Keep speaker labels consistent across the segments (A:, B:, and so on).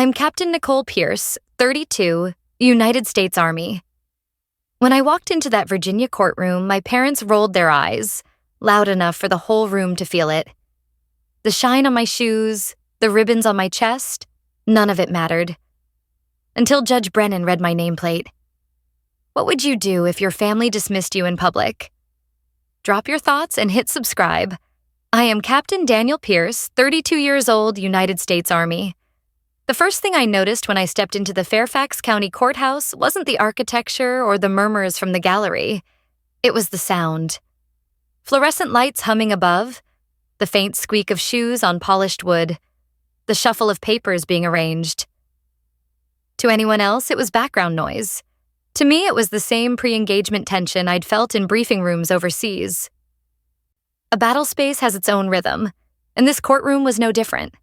A: I'm Captain Nicole Pierce, 32, United States Army. When I walked into that Virginia courtroom, my parents rolled their eyes, loud enough for the whole room to feel it. The shine on my shoes, the ribbons on my chest, none of it mattered. Until Judge Brennan read my nameplate. What would you do if your family dismissed you in public? Drop your thoughts and hit subscribe. I am Captain Daniel Pierce, 32 years old, United States Army. The first thing I noticed when I stepped into the Fairfax County Courthouse wasn't the architecture or the murmurs from the gallery. It was the sound. Fluorescent lights humming above, the faint squeak of shoes on polished wood, the shuffle of papers being arranged. To anyone else, it was background noise. To me, it was the same pre-engagement tension I'd felt in briefing rooms overseas. A battle space has its own rhythm, and this courtroom was no different.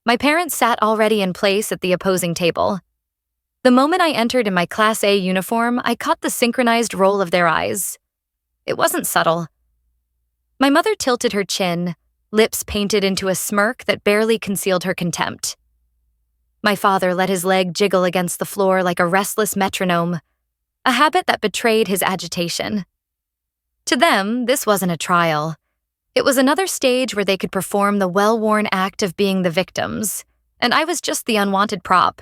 A: My parents sat already in place at the opposing table. The moment I entered in my Class A uniform, I caught the synchronized roll of their eyes. It wasn't subtle. My mother tilted her chin, lips painted into a smirk that barely concealed her contempt. My father let his leg jiggle against the floor like a restless metronome, a habit that betrayed his agitation. To them, this wasn't a trial. It was another stage where they could perform the well-worn act of being the victims, and I was just the unwanted prop.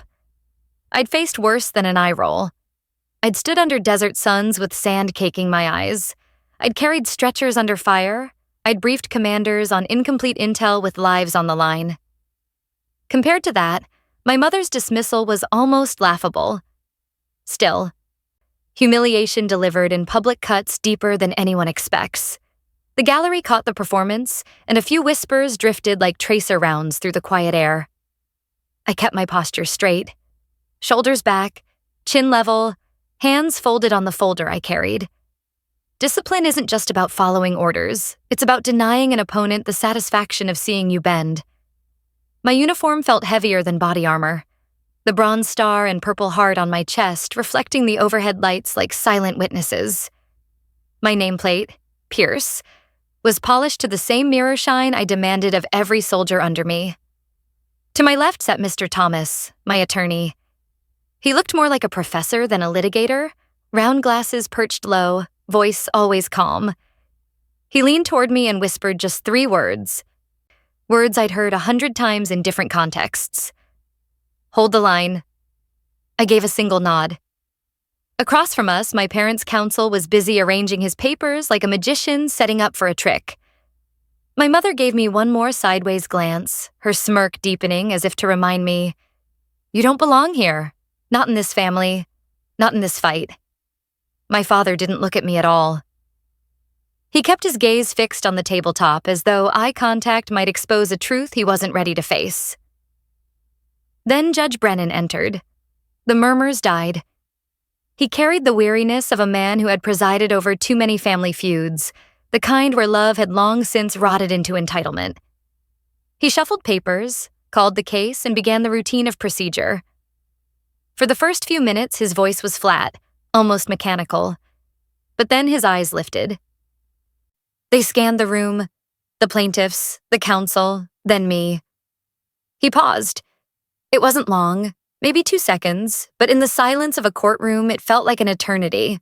A: I'd faced worse than an eye roll. I'd stood under desert suns with sand caking my eyes. I'd carried stretchers under fire. I'd briefed commanders on incomplete intel with lives on the line. Compared to that, my mother's dismissal was almost laughable. Still, humiliation delivered in public cuts deeper than anyone expects. The gallery caught the performance, and a few whispers drifted like tracer rounds through the quiet air. I kept my posture straight. Shoulders back, chin level, hands folded on the folder I carried. Discipline isn't just about following orders. It's about denying an opponent the satisfaction of seeing you bend. My uniform felt heavier than body armor. The bronze star and purple heart on my chest reflecting the overhead lights like silent witnesses. My nameplate, Pierce, was polished to the same mirror shine I demanded of every soldier under me. To my left sat Mr. Thomas, my attorney. He looked more like a professor than a litigator, round glasses perched low, voice always calm. He leaned toward me and whispered just 3 words. Words I'd heard 100 times in different contexts. Hold the line. I gave a single nod. Across from us, my parents' counsel was busy arranging his papers like a magician setting up for a trick. My mother gave me one more sideways glance, her smirk deepening as if to remind me, "You don't belong here. Not in this family. Not in this fight." My father didn't look at me at all. He kept his gaze fixed on the tabletop as though eye contact might expose a truth he wasn't ready to face. Then Judge Brennan entered. The murmurs died. He carried the weariness of a man who had presided over too many family feuds, the kind where love had long since rotted into entitlement. He shuffled papers, called the case, and began the routine of procedure. For the first few minutes, his voice was flat, almost mechanical. But then his eyes lifted. They scanned the room, the plaintiffs, the counsel, then me. He paused. It wasn't long. Maybe 2 seconds, but in the silence of a courtroom, it felt like an eternity.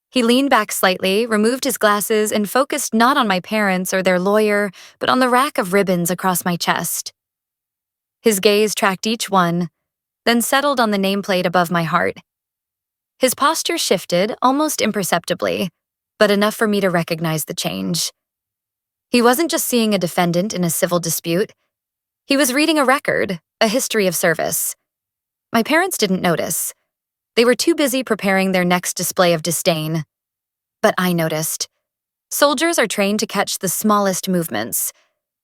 A: He leaned back slightly, removed his glasses, and focused not on my parents or their lawyer, but on the rack of ribbons across my chest. His gaze tracked each one, then settled on the nameplate above my heart. His posture shifted, almost imperceptibly, but enough for me to recognize the change. He wasn't just seeing a defendant in a civil dispute. He was reading a record, a history of service. My parents didn't notice. They were too busy preparing their next display of disdain. But I noticed. Soldiers are trained to catch the smallest movements,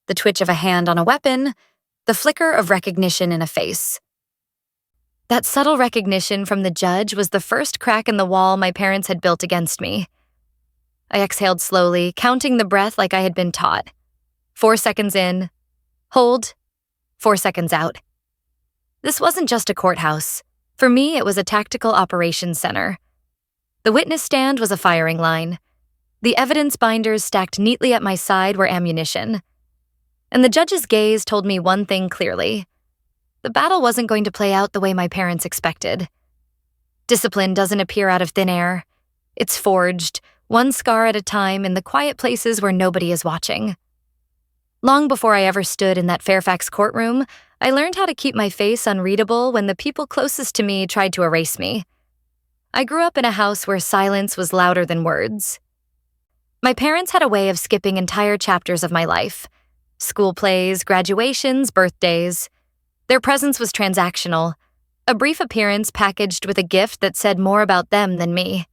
A: the twitch of a hand on a weapon, the flicker of recognition in a face. That subtle recognition from the judge was the first crack in the wall my parents had built against me. I exhaled slowly, counting the breath like I had been taught. 4 seconds in. Hold. 4 seconds out. This wasn't just a courthouse. For me, it was a tactical operations center. The witness stand was a firing line. The evidence binders stacked neatly at my side were ammunition. And the judge's gaze told me one thing clearly. the battle wasn't going to play out the way my parents expected. Discipline doesn't appear out of thin air. It's forged, one scar at a time, in the quiet places where nobody is watching. Long before I ever stood in that Fairfax courtroom, I learned how to keep my face unreadable when the people closest to me tried to erase me. I grew up in a house where silence was louder than words. My parents had a way of skipping entire chapters of my life. School plays, graduations, birthdays. Their presence was transactional, a brief appearance packaged with a gift that said more about them than me.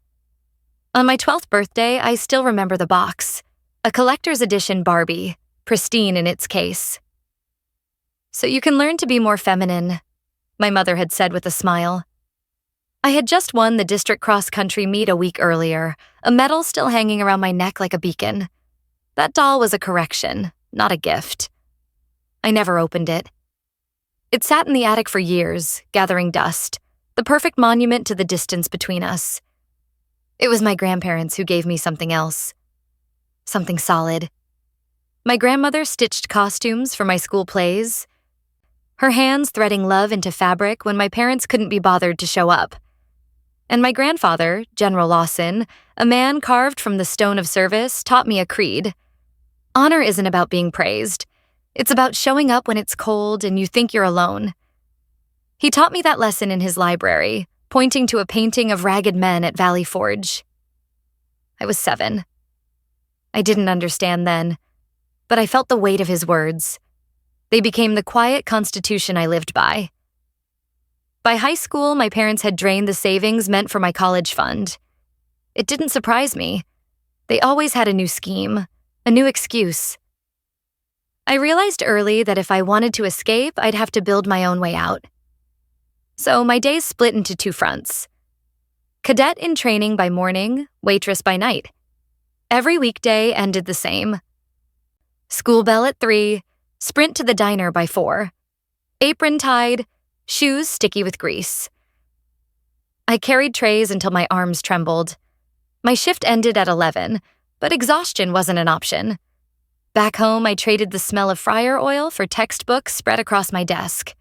A: On my 12th birthday, I still remember the box, a collector's edition Barbie, pristine in its case. "So you can learn to be more feminine," my mother had said with a smile. I had just won the district cross-country meet a week earlier, a medal still hanging around my neck like a beacon. That doll was a correction, not a gift. I never opened it. It sat in the attic for years, gathering dust, the perfect monument to the distance between us. It was my grandparents who gave me something else. Something solid. My grandmother stitched costumes for my school plays, her hands threading love into fabric when my parents couldn't be bothered to show up. And my grandfather, General Lawson, a man carved from the stone of service, taught me a creed. Honor isn't about being praised. It's about showing up when it's cold and you think you're alone. He taught me that lesson in his library, pointing to a painting of ragged men at Valley Forge. I was 7. I didn't understand then, but I felt the weight of his words. They became the quiet constitution I lived by. By high school, my parents had drained the savings meant for my college fund. It didn't surprise me. They always had a new scheme, a new excuse. I realized early that if I wanted to escape, I'd have to build my own way out. So my days split into 2 fronts. Cadet in training by morning, waitress by night. Every weekday ended the same. School bell at 3, sprint to the diner by 4. Apron tied, shoes sticky with grease. I carried trays until my arms trembled. My shift ended at 11, but exhaustion wasn't an option. Back home, I traded the smell of fryer oil for textbooks spread across my desk.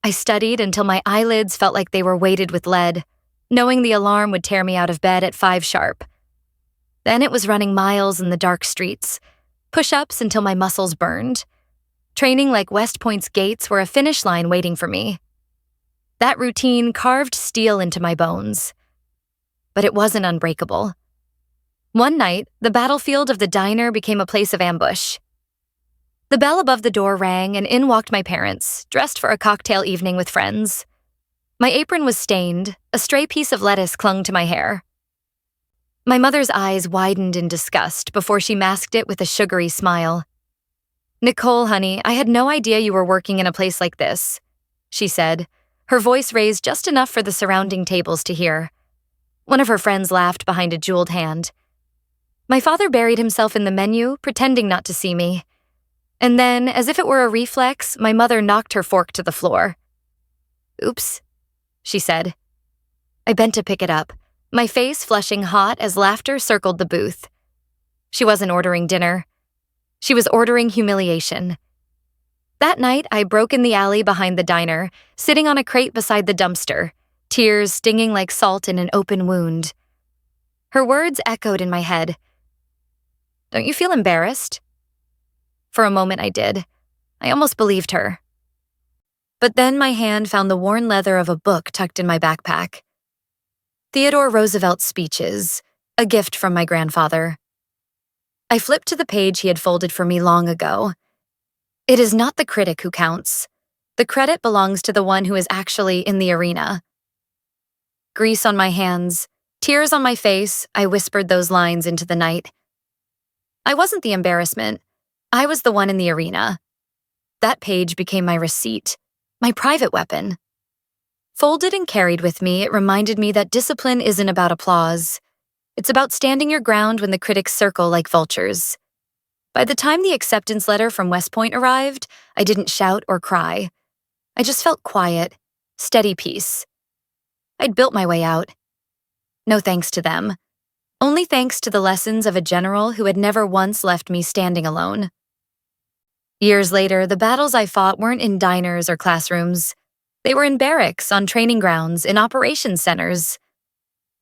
A: I studied until my eyelids felt like they were weighted with lead, knowing the alarm would tear me out of bed at 5 sharp. Then it was running miles in the dark streets, push-ups until my muscles burned, training like West Point's gates were a finish line waiting for me. That routine carved steel into my bones. But it wasn't unbreakable. One night, the battlefield of the diner became a place of ambush. The bell above the door rang, and in walked my parents, dressed for a cocktail evening with friends. My apron was stained, a stray piece of lettuce clung to my hair. My mother's eyes widened in disgust before she masked it with a sugary smile. "Nicole, honey, I had no idea you were working in a place like this," she said, her voice raised just enough for the surrounding tables to hear. One of her friends laughed behind a jeweled hand. My father buried himself in the menu, pretending not to see me. And then, as if it were a reflex, my mother knocked her fork to the floor. "Oops," she said. I bent to pick it up, my face flushing hot as laughter circled the booth. She wasn't ordering dinner. She was ordering humiliation. That night, I broke in the alley behind the diner, sitting on a crate beside the dumpster, tears stinging like salt in an open wound. Her words echoed in my head. "Don't you feel embarrassed?" For a moment I did. I almost believed her. But then my hand found the worn leather of a book tucked in my backpack. Theodore Roosevelt's Speeches, a gift from my grandfather. I flipped to the page he had folded for me long ago. It is not the critic who counts. The credit belongs to the one who is actually in the arena. Grease on my hands, tears on my face, I whispered those lines into the night. I wasn't the embarrassment. I was the one in the arena. That page became my receipt, my private weapon. Folded and carried with me, it reminded me that discipline isn't about applause. It's about standing your ground when the critics circle like vultures. By the time the acceptance letter from West Point arrived, I didn't shout or cry. I just felt quiet, steady peace. I'd built my way out. No thanks to them. Only thanks to the lessons of a general who had never once left me standing alone. Years later, the battles I fought weren't in diners or classrooms. They were in barracks, on training grounds, in operations centers.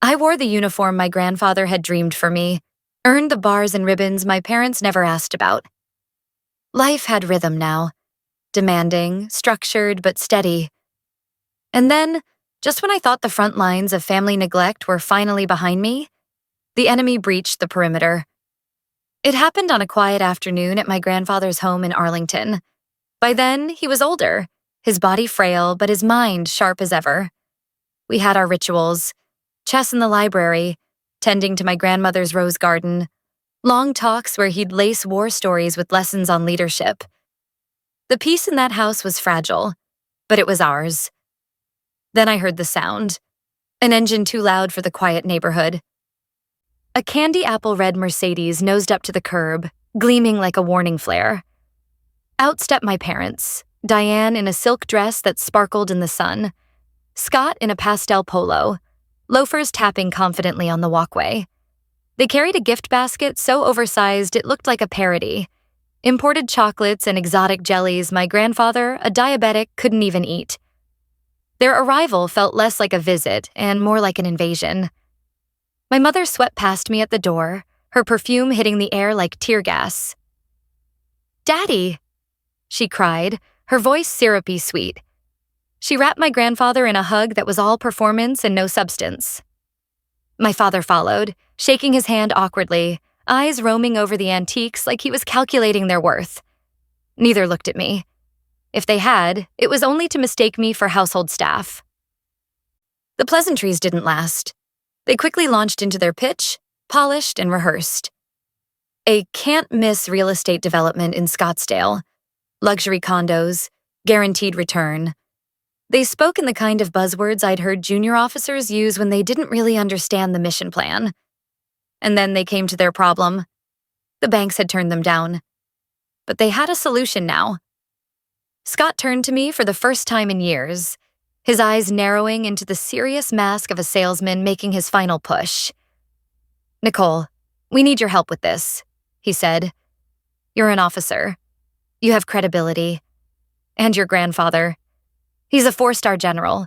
A: I wore the uniform my grandfather had dreamed for me, earned the bars and ribbons my parents never asked about. Life had rhythm now, demanding, structured, but steady. And then, just when I thought the front lines of family neglect were finally behind me, the enemy breached the perimeter. It happened on a quiet afternoon at my grandfather's home in Arlington. By then, he was older, his body frail, but his mind sharp as ever. We had our rituals: chess in the library, tending to my grandmother's rose garden, long talks where he'd lace war stories with lessons on leadership. The peace in that house was fragile, but it was ours. Then I heard the sound, an engine too loud for the quiet neighborhood. A candy apple red Mercedes nosed up to the curb, gleaming like a warning flare. Out stepped my parents, Diane in a silk dress that sparkled in the sun, Scott in a pastel polo, loafers tapping confidently on the walkway. They carried a gift basket so oversized it looked like a parody. Imported chocolates and exotic jellies my grandfather, a diabetic, couldn't even eat. Their arrival felt less like a visit and more like an invasion. My mother swept past me at the door, her perfume hitting the air like tear gas. "Daddy!" she cried, her voice syrupy sweet. She wrapped my grandfather in a hug that was all performance and no substance. My father followed, shaking his hand awkwardly, eyes roaming over the antiques like he was calculating their worth. Neither looked at me. If they had, it was only to mistake me for household staff. The pleasantries didn't last. They quickly launched into their pitch, polished and rehearsed. A can't-miss real estate development in Scottsdale, luxury condos, guaranteed return. They spoke in the kind of buzzwords I'd heard junior officers use when they didn't really understand the mission plan. And then they came to their problem. The banks had turned them down. But they had a solution now. Scott turned to me for the first time in years, his eyes narrowing into the serious mask of a salesman making his final push. "Nicole, we need your help with this," he said. "You're an officer. You have credibility. And your grandfather. He's a 4-star general.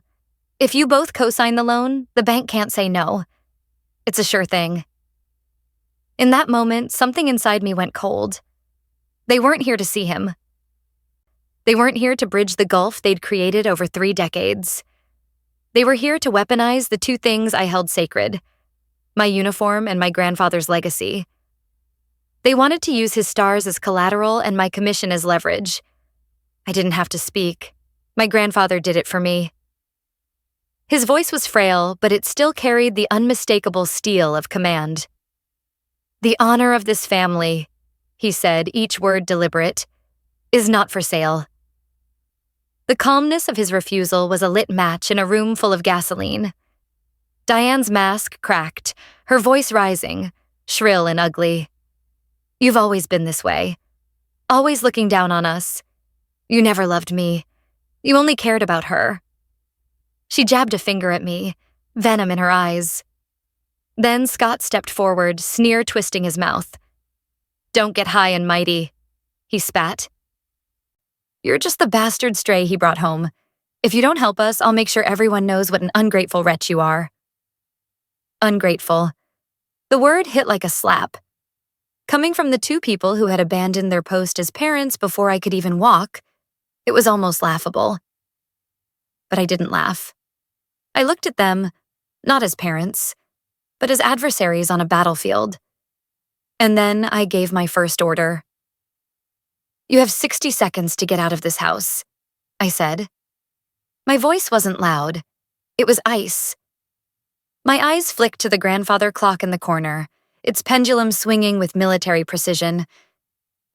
A: If you both co-sign the loan, the bank can't say no. It's a sure thing." In that moment, something inside me went cold. They weren't here to see him. They weren't here to bridge the gulf they'd created over 3 decades. They were here to weaponize the 2 things I held sacred: my uniform and my grandfather's legacy. They wanted to use his stars as collateral and my commission as leverage. I didn't have to speak. My grandfather did it for me. His voice was frail, but it still carried the unmistakable steel of command. "The honor of this family," he said, each word deliberate, "is not for sale." The calmness of his refusal was a lit match in a room full of gasoline. Diane's mask cracked, her voice rising, shrill and ugly. "You've always been this way. Always looking down on us. You never loved me. You only cared about her." She jabbed a finger at me, venom in her eyes. Then Scott stepped forward, sneer twisting his mouth. "Don't get high and mighty," he spat. "You're just the bastard stray he brought home. If you don't help us, I'll make sure everyone knows what an ungrateful wretch you are." Ungrateful. The word hit like a slap. Coming from the 2 people who had abandoned their post as parents before I could even walk, it was almost laughable. But I didn't laugh. I looked at them, not as parents, but as adversaries on a battlefield. And then I gave my first order. "You have 60 seconds to get out of this house," I said. My voice wasn't loud. It was ice. My eyes flicked to the grandfather clock in the corner, its pendulum swinging with military precision.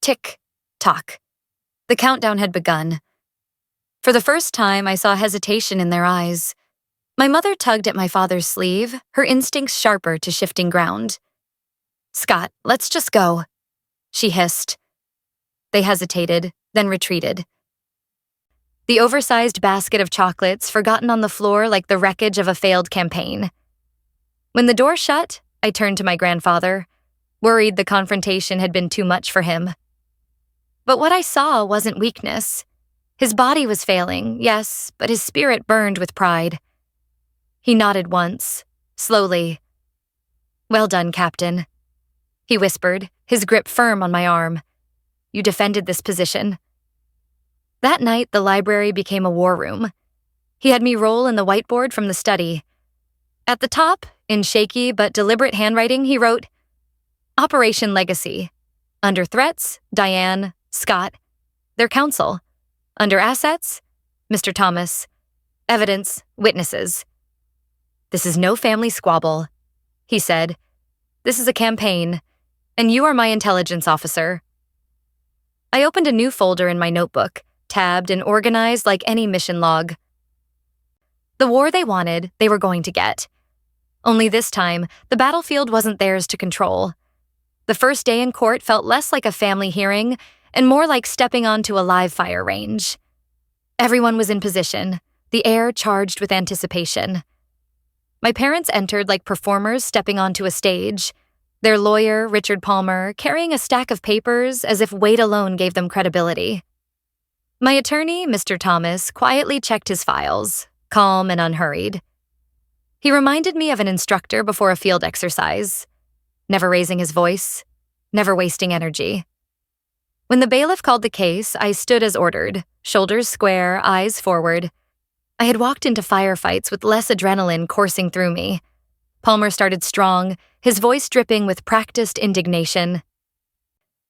A: Tick, tock. The countdown had begun. For the first time, I saw hesitation in their eyes. My mother tugged at my father's sleeve, her instincts sharper to shifting ground. "Scott, let's just go," she hissed. They hesitated, then retreated. The oversized basket of chocolates forgotten on the floor like the wreckage of a failed campaign. When the door shut, I turned to my grandfather, worried the confrontation had been too much for him. But what I saw wasn't weakness. His body was failing, yes, but his spirit burned with pride. He nodded once, slowly. "Well done, Captain," he whispered, his grip firm on my arm. "You defended this position." That night, the library became a war room. He had me roll in the whiteboard from the study. At the top, in shaky but deliberate handwriting, he wrote, "Operation Legacy. Under threats, Diane, Scott. Their counsel. Under assets, Mr. Thomas. Evidence, witnesses." "This is no family squabble," he said. "This is a campaign, and you are my intelligence officer." I opened a new folder in my notebook, tabbed and organized like any mission log. The war they wanted, they were going to get. Only this time, the battlefield wasn't theirs to control. The first day in court felt less like a family hearing and more like stepping onto a live fire range. Everyone was in position, the air charged with anticipation. My parents entered like performers stepping onto a stage, their lawyer, Richard Palmer, carrying a stack of papers as if weight alone gave them credibility. My attorney, Mr. Thomas, quietly checked his files, calm and unhurried. He reminded me of an instructor before a field exercise, never raising his voice, never wasting energy. When the bailiff called the case, I stood as ordered, shoulders square, eyes forward. I had walked into firefights with less adrenaline coursing through me. Palmer started strong, his voice dripping with practiced indignation.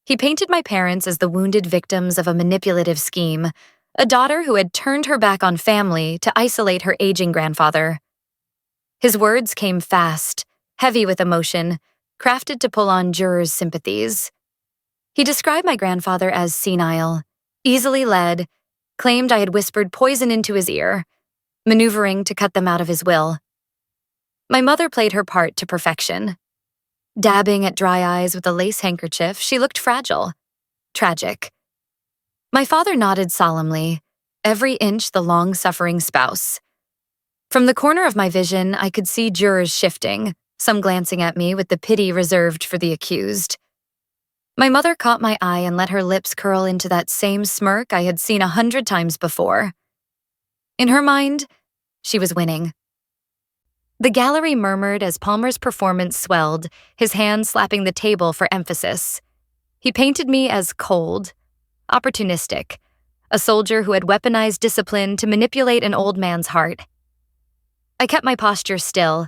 A: He painted my parents as the wounded victims of a manipulative scheme, a daughter who had turned her back on family to isolate her aging grandfather. His words came fast, heavy with emotion, crafted to pull on jurors' sympathies. He described my grandfather as senile, easily led, claimed I had whispered poison into his ear, maneuvering to cut them out of his will. My mother played her part to perfection. Dabbing at dry eyes with a lace handkerchief, she looked fragile, tragic. My father nodded solemnly, every inch the long-suffering spouse. From the corner of my vision, I could see jurors shifting, some glancing at me with the pity reserved for the accused. My mother caught my eye and let her lips curl into that same smirk I had seen 100 times before. In her mind, she was winning. The gallery murmured as Palmer's performance swelled, his hand slapping the table for emphasis. He painted me as cold, opportunistic, a soldier who had weaponized discipline to manipulate an old man's heart. I kept my posture still,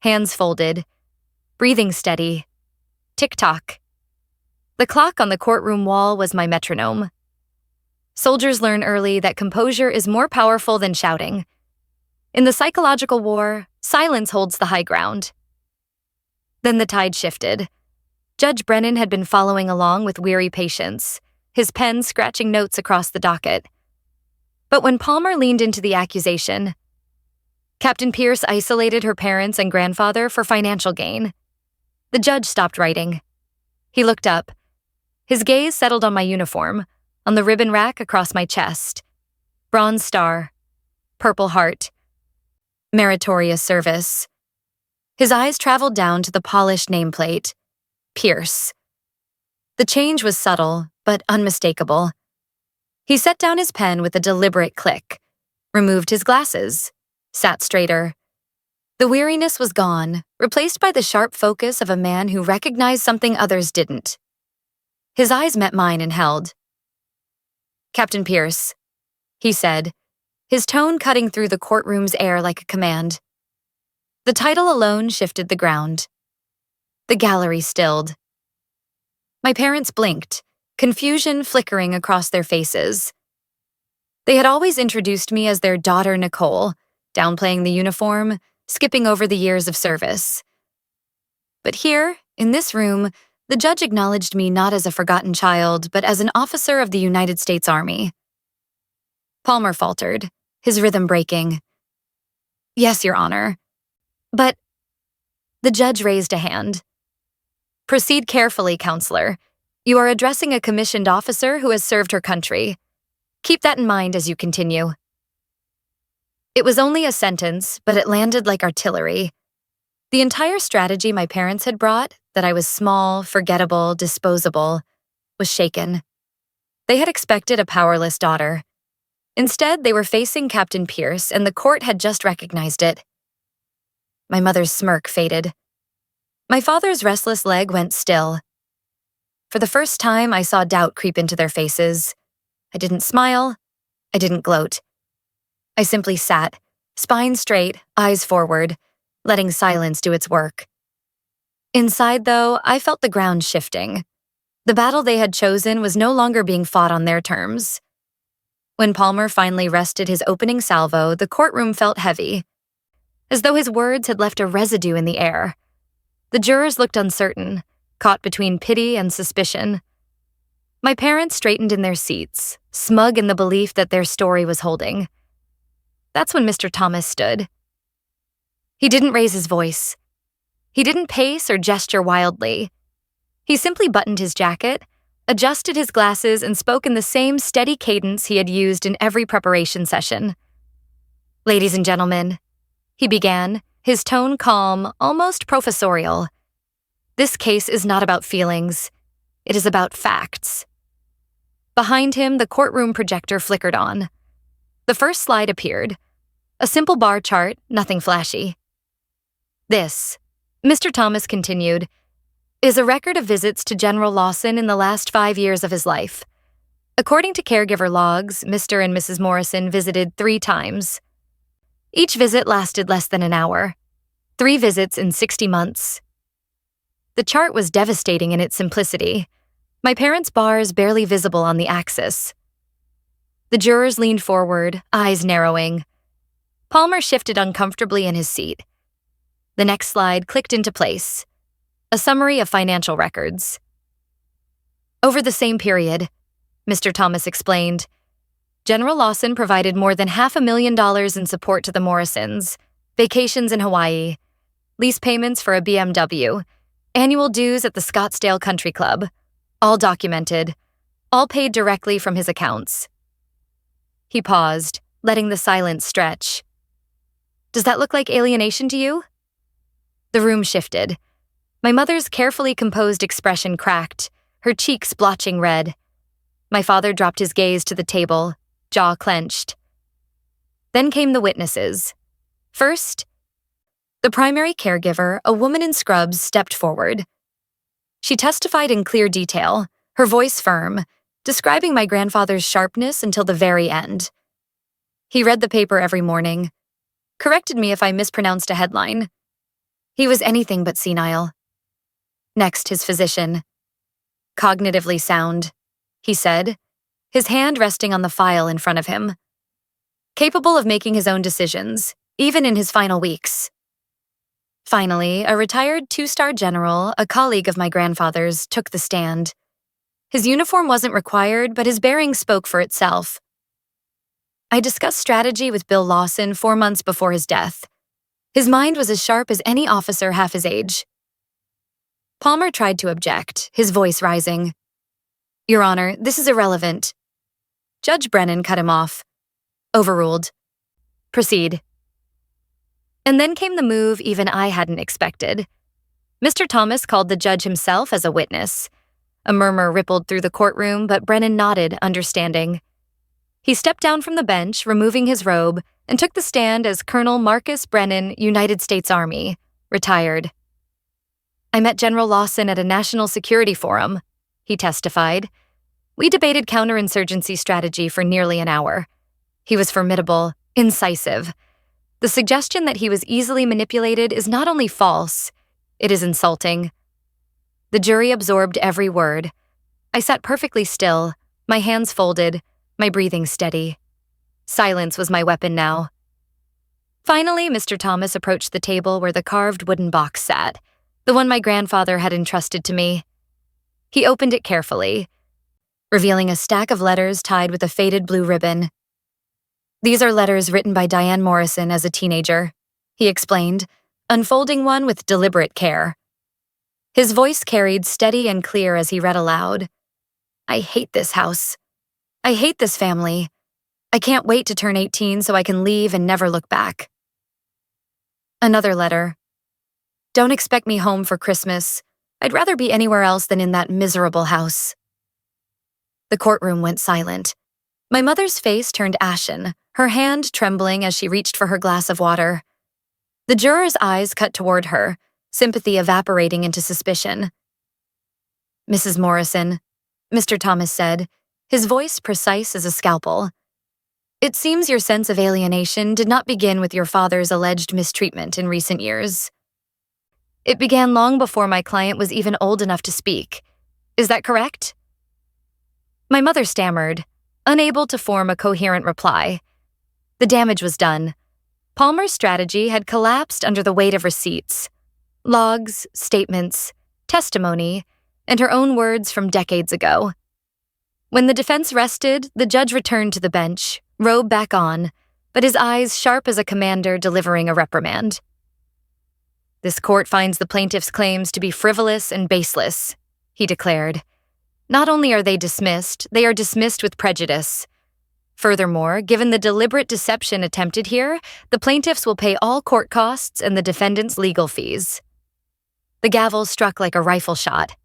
A: hands folded, breathing steady. Tick-tock. The clock on the courtroom wall was my metronome. Soldiers learn early that composure is more powerful than shouting. In the psychological war, silence holds the high ground. Then the tide shifted. Judge Brennan had been following along with weary patience, his pen scratching notes across the docket. But when Palmer leaned into the accusation, Captain Pierce isolated her parents and grandfather for financial gain. The judge stopped writing. He looked up. His gaze settled on my uniform, on the ribbon rack across my chest. Bronze Star, Purple Heart, Meritorious Service. His eyes traveled down to the polished nameplate, Pierce. The change was subtle, but unmistakable. He set down his pen with a deliberate click, removed his glasses, sat straighter. The weariness was gone, replaced by the sharp focus of a man who recognized something others didn't. His eyes met mine and held. "Captain Pierce," he said, his tone cutting through the courtroom's air like a command. The title alone shifted the ground. The gallery stilled. My parents blinked, confusion flickering across their faces. They had always introduced me as their daughter Nicole, downplaying the uniform, skipping over the years of service. But here, in this room, the judge acknowledged me not as a forgotten child, but as an officer of the United States Army. Palmer faltered, his rhythm breaking. "Yes, Your Honor. But..." The judge raised a hand. "Proceed carefully, counselor. You are addressing a commissioned officer who has served her country. Keep that in mind as you continue." It was only a sentence, but it landed like artillery. The entire strategy my parents had brought, that I was small, forgettable, disposable, was shaken. They had expected a powerless daughter. Instead, they were facing Captain Pierce, and the court had just recognized it. My mother's smirk faded. My father's restless leg went still. For the first time, I saw doubt creep into their faces. I didn't smile. I didn't gloat. I simply sat, spine straight, eyes forward, letting silence do its work. Inside, though, I felt the ground shifting. The battle they had chosen was no longer being fought on their terms. When Palmer finally rested his opening salvo, the courtroom felt heavy, as though his words had left a residue in the air. The jurors looked uncertain, caught between pity and suspicion. My parents straightened in their seats, smug in the belief that their story was holding. That's when Mr. Thomas stood. He didn't raise his voice. He didn't pace or gesture wildly. He simply buttoned his jacket, adjusted his glasses, and spoke in the same steady cadence he had used in every preparation session. "Ladies and gentlemen," he began, his tone calm, almost professorial. "This case is not about feelings. It is about facts." Behind him, the courtroom projector flickered on. The first slide appeared. A simple bar chart, nothing flashy. "This," Mr. Thomas continued, "is a record of visits to General Lawson in the last 5 years of his life. According to caregiver logs, Mr. and Mrs. Morrison visited 3 times. Each visit lasted less than an hour. 3 visits in 60 months. The chart was devastating in its simplicity. My parents' bars barely visible on the axis. The jurors leaned forward, eyes narrowing. Palmer shifted uncomfortably in his seat. The next slide clicked into place. A summary of financial records. Over the same period, Mr. Thomas explained, General Lawson provided more than $500,000 in support to the Morrisons, vacations in Hawaii, lease payments for a BMW, annual dues at the Scottsdale Country Club, all documented, all paid directly from his accounts. He paused, letting the silence stretch. "Does that look like alienation to you?" The room shifted. My mother's carefully composed expression cracked, her cheeks blotching red. My father dropped his gaze to the table, jaw clenched. Then came the witnesses. First, the primary caregiver, a woman in scrubs, stepped forward. She testified in clear detail, her voice firm, describing my grandfather's sharpness until the very end. He read the paper every morning, corrected me if I mispronounced a headline. He was anything but senile. Next, his physician. "Cognitively sound," he said, his hand resting on the file in front of him. "Capable of making his own decisions, even in his final weeks." Finally, a retired 2-star general, a colleague of my grandfather's, took the stand. His uniform wasn't required, but his bearing spoke for itself. I discussed strategy with Bill Lawson 4 months before his death. His mind was as sharp as any officer half his age. Palmer tried to object, his voice rising. "Your Honor, this is irrelevant." Judge Brennan cut him off. "Overruled. Proceed." And then came the move even I hadn't expected. Mr. Thomas called the judge himself as a witness. A murmur rippled through the courtroom, but Brennan nodded, understanding. He stepped down from the bench, removing his robe, and took the stand as Colonel Marcus Brennan, United States Army, retired. "I met General Lawson at a national security forum," he testified. "We debated counterinsurgency strategy for nearly an hour. He was formidable, incisive. The suggestion that he was easily manipulated is not only false, it is insulting." The jury absorbed every word. I sat perfectly still, my hands folded, my breathing steady. Silence was my weapon now. Finally, Mr. Thomas approached the table where the carved wooden box sat, the one my grandfather had entrusted to me. He opened it carefully, revealing a stack of letters tied with a faded blue ribbon. "These are letters written by Diane Morrison as a teenager," he explained, unfolding one with deliberate care. His voice carried steady and clear as he read aloud. "I hate this house. I hate this family. I can't wait to turn 18 so I can leave and never look back." Another letter. "Don't expect me home for Christmas. I'd rather be anywhere else than in that miserable house." The courtroom went silent. My mother's face turned ashen, her hand trembling as she reached for her glass of water. The juror's eyes cut toward her, sympathy evaporating into suspicion. "Mrs. Morrison," Mr. Thomas said, his voice precise as a scalpel. "It seems your sense of alienation did not begin with your father's alleged mistreatment in recent years. It began long before my client was even old enough to speak. Is that correct?" My mother stammered, unable to form a coherent reply. The damage was done. Palmer's strategy had collapsed under the weight of receipts, logs, statements, testimony, and her own words from decades ago. When the defense rested, the judge returned to the bench, robe back on, but his eyes sharp as a commander delivering a reprimand. "This court finds the plaintiff's claims to be frivolous and baseless," he declared. "Not only are they dismissed, they are dismissed with prejudice. Furthermore, given the deliberate deception attempted here, the plaintiffs will pay all court costs and the defendant's legal fees." The gavel struck like a rifle shot.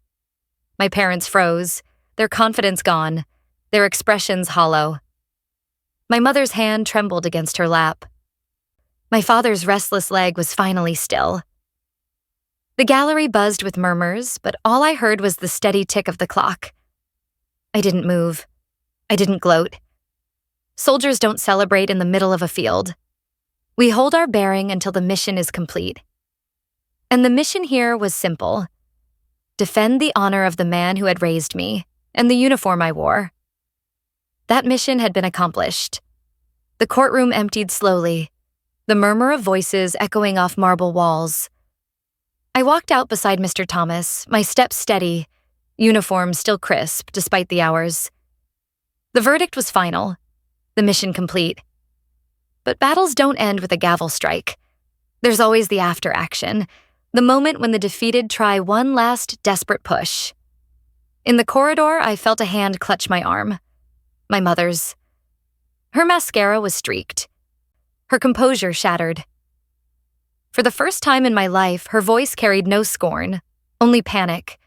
A: My parents froze, their confidence gone, their expressions hollow. My mother's hand trembled against her lap. My father's restless leg was finally still. The gallery buzzed with murmurs, but all I heard was the steady tick of the clock. I didn't move. I didn't gloat. Soldiers don't celebrate in the middle of a field. We hold our bearing until the mission is complete. And the mission here was simple: defend the honor of the man who had raised me and the uniform I wore. That mission had been accomplished. The courtroom emptied slowly, the murmur of voices echoing off marble walls. I walked out beside Mr. Thomas, my steps steady, uniform still crisp despite the hours. The verdict was final, the mission complete. But battles don't end with a gavel strike. There's always the after action, the moment when the defeated try one last desperate push. In the corridor, I felt a hand clutch my arm. My mother's. Her mascara was streaked. Her composure shattered. For the first time in my life, her voice carried no scorn, only panic.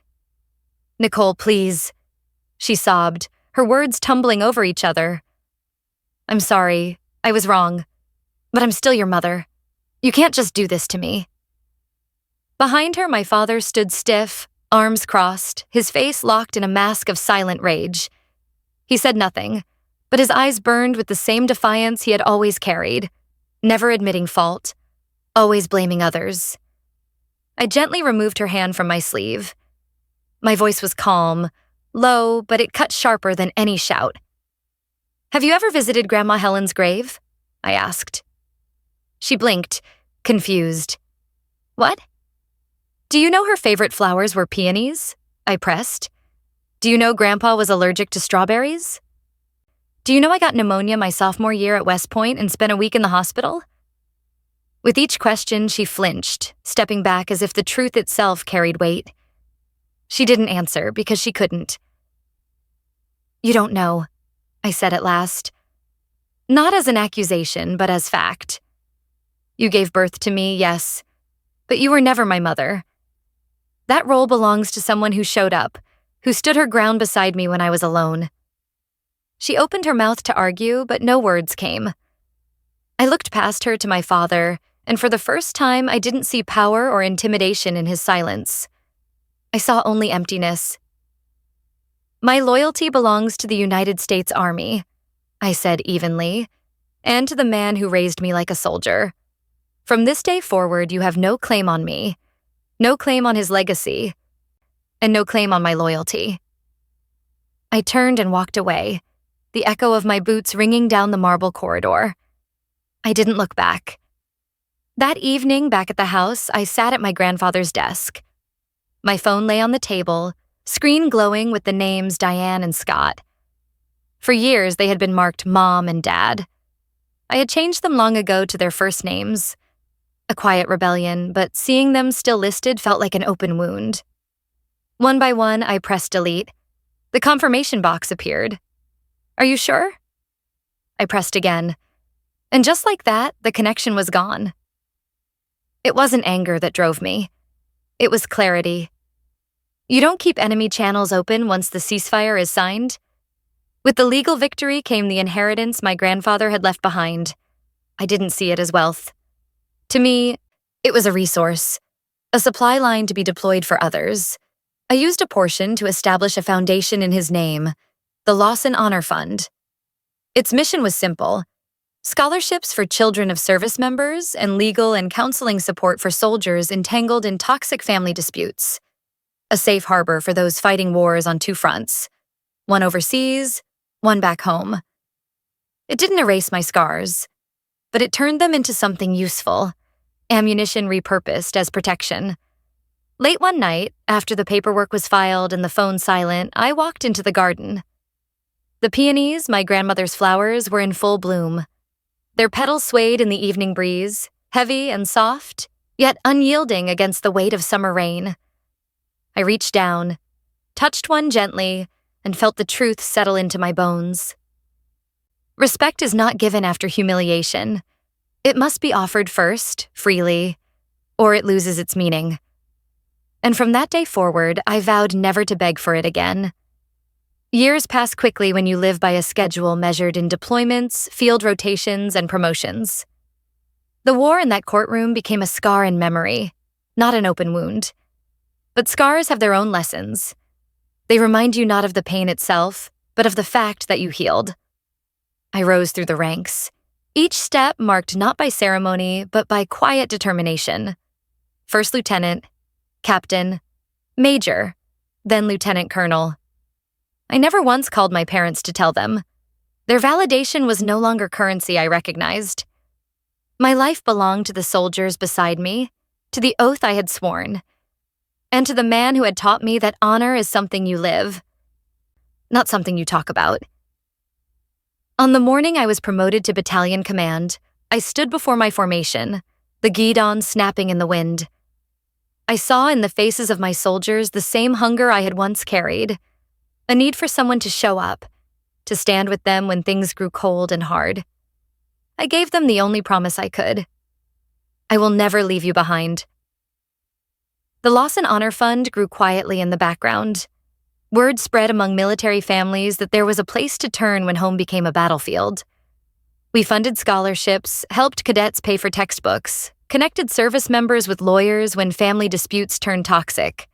A: "Nicole, please," she sobbed, her words tumbling over each other. "I'm sorry, I was wrong, but I'm still your mother. You can't just do this to me." Behind her, my father stood stiff, arms crossed, his face locked in a mask of silent rage. He said nothing, but his eyes burned with the same defiance he had always carried, never admitting fault, always blaming others. I gently removed her hand from my sleeve. My voice was calm, low, but it cut sharper than any shout. "Have you ever visited Grandma Helen's grave?" I asked. She blinked, confused. "What?" "Do you know her favorite flowers were peonies?" I pressed. "Do you know Grandpa was allergic to strawberries? Do you know I got pneumonia my sophomore year at West Point and spent a week in the hospital?" With each question, she flinched, stepping back as if the truth itself carried weight. She didn't answer because she couldn't. "You don't know," I said at last. Not as an accusation, but as fact. "You gave birth to me, yes, but you were never my mother. That role belongs to someone who showed up, who stood her ground beside me when I was alone." She opened her mouth to argue, but no words came. I looked past her to my father, and for the first time, I didn't see power or intimidation in his silence. I saw only emptiness. "My loyalty belongs to the United States Army," I said evenly, "and to the man who raised me like a soldier. From this day forward, you have no claim on me, no claim on his legacy, and no claim on my loyalty." I turned and walked away, the echo of my boots ringing down the marble corridor. I didn't look back. That evening, back at the house, I sat at my grandfather's desk. My phone lay on the table, screen glowing with the names Diane and Scott. For years, they had been marked Mom and Dad. I had changed them long ago to their first names. A quiet rebellion, but seeing them still listed felt like an open wound. One by one, I pressed delete. The confirmation box appeared. "Are you sure?" I pressed again. And just like that, the connection was gone. It wasn't anger that drove me. It was clarity. You don't keep enemy channels open once the ceasefire is signed. With the legal victory came the inheritance my grandfather had left behind. I didn't see it as wealth. To me, it was a resource, a supply line to be deployed for others. I used a portion to establish a foundation in his name, the Lawson Honor Fund. Its mission was simple: scholarships for children of service members and legal and counseling support for soldiers entangled in toxic family disputes. A safe harbor for those fighting wars on two fronts, one overseas, one back home. It didn't erase my scars, but it turned them into something useful, ammunition repurposed as protection. Late one night, after the paperwork was filed and the phone silent, I walked into the garden. The peonies, my grandmother's flowers, were in full bloom. Their petals swayed in the evening breeze, heavy and soft, yet unyielding against the weight of summer rain. I reached down, touched one gently, and felt the truth settle into my bones. Respect is not given after humiliation. It must be offered first, freely, or it loses its meaning. And from that day forward, I vowed never to beg for it again. Years pass quickly when you live by a schedule measured in deployments, field rotations, and promotions. The war in that courtroom became a scar in memory, not an open wound. But scars have their own lessons. They remind you not of the pain itself, but of the fact that you healed. I rose through the ranks, each step marked not by ceremony, but by quiet determination. First lieutenant, captain, major, then lieutenant colonel. I never once called my parents to tell them. Their validation was no longer currency I recognized. My life belonged to the soldiers beside me, to the oath I had sworn, and to the man who had taught me that honor is something you live, not something you talk about. On the morning I was promoted to battalion command, I stood before my formation, the guidon snapping in the wind. I saw in the faces of my soldiers the same hunger I had once carried, a need for someone to show up, to stand with them when things grew cold and hard. I gave them the only promise I could. I will never leave you behind. The Lawson Honor Fund grew quietly in the background. Word spread among military families that there was a place to turn when home became a battlefield. We funded scholarships, helped cadets pay for textbooks, connected service members with lawyers when family disputes turned toxic.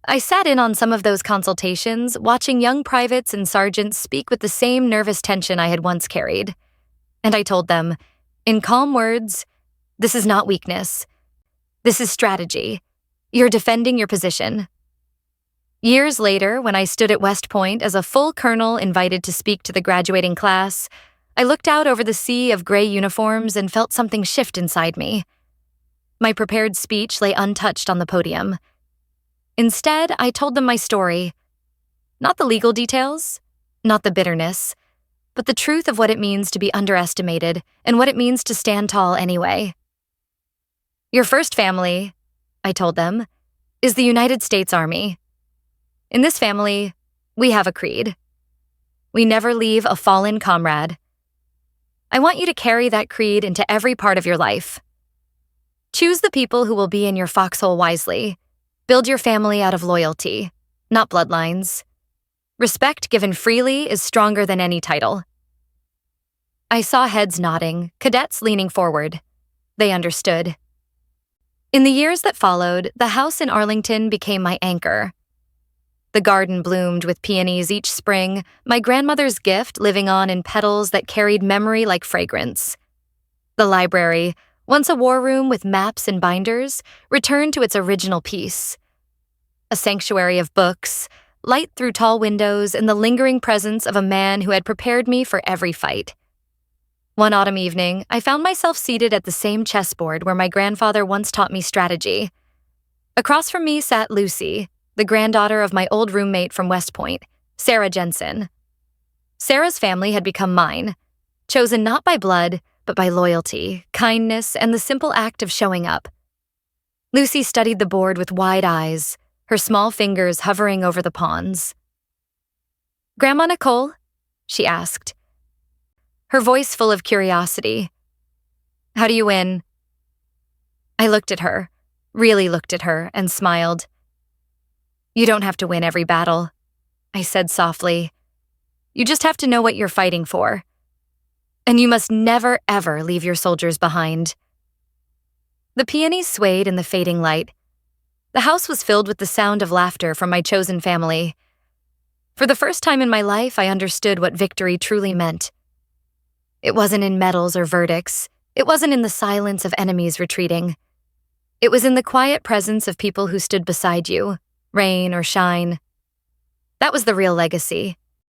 A: I sat in on some of those consultations, watching young privates and sergeants speak with the same nervous tension I had once carried. And I told them, in calm words, this is not weakness. This is strategy. You're defending your position. Years later, when I stood at West Point as a full colonel invited to speak to the graduating class, I looked out over the sea of gray uniforms and felt something shift inside me. My prepared speech lay untouched on the podium. Instead, I told them my story. Not the legal details, not the bitterness, but the truth of what it means to be underestimated and what it means to stand tall anyway. Your first family, I told them, is the United States Army. In this family, we have a creed. We never leave a fallen comrade. I want you to carry that creed into every part of your life. Choose the people who will be in your foxhole wisely. Build your family out of loyalty, not bloodlines. Respect given freely is stronger than any title. I saw heads nodding, cadets leaning forward. They understood. In the years that followed, the house in Arlington became my anchor. The garden bloomed with peonies each spring, my grandmother's gift living on in petals that carried memory like fragrance. The library, once a war room with maps and binders, returned to its original peace. A sanctuary of books, light through tall windows, and the lingering presence of a man who had prepared me for every fight. One autumn evening, I found myself seated at the same chessboard where my grandfather once taught me strategy. Across from me sat Lucy, the granddaughter of my old roommate from West Point, Sarah Jensen. Sarah's family had become mine, chosen not by blood, but by loyalty, kindness, and the simple act of showing up. Lucy studied the board with wide eyes, her small fingers hovering over the pawns. "Grandma Nicole?" she asked, her voice full of curiosity. "How do you win?" I looked at her, really looked at her, and smiled. "You don't have to win every battle," I said softly. You just have to know what you're fighting for. And you must never, ever leave your soldiers behind. The peonies swayed in the fading light. The house was filled with the sound of laughter from my chosen family. For the first time in my life, I understood what victory truly meant. It wasn't in medals or verdicts. It wasn't in the silence of enemies retreating. It was in the quiet presence of people who stood beside you, rain or shine. That was the real legacy.